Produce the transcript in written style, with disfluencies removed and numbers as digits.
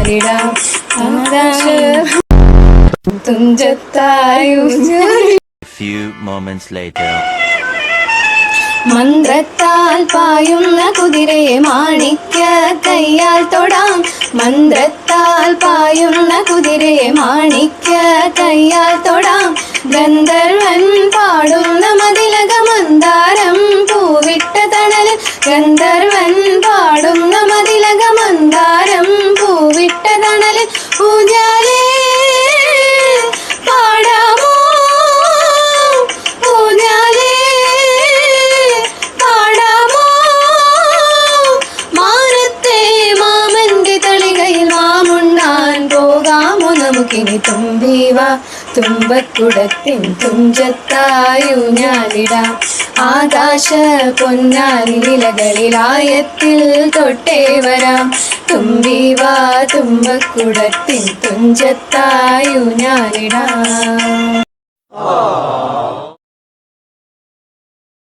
ഞാനിടാം ആകാശ തുഞ്ചത്തായു മന്ത്രത്താൽ പായുന്ന കുതിരയെ മാണിക്യ കയ്യാൽ തൊടാം മന്ത്രത്താൽ പായുന്ന കുതിരയെ മാണിക്യ കയ്യാൽ തൊടാം ഗന്ധർവൻ പാടുന്ന മതിലക മന്ദാരം പൂവിട്ട തണലിൽ ഗന്ധർവൻ പാടുന്ന മതിലക മന്ദാരം പൂവിട്ട തണലിൽ ഊഞ്ഞാലേ പാടാമോ ഊഞ്ഞാലേ പാടാമോ മാനത്തെ മാമന്റെ തളികയിൽ മാമുണ്ണാൻ പോകാമോ നമുക്കിനി തുമ്പീവ തുമ്പക്കുടത്തിൻ തുഞ്ചത്തായു ഞാനിടാം ആകാശ പൊന്നാലിലകളിലായത്തിൽ തൊട്ടേ വരാം തുമ്പീവ തുമ്പക്കുടത്തിൻ തുഞ്ചത്തായു ഞാനിടാം.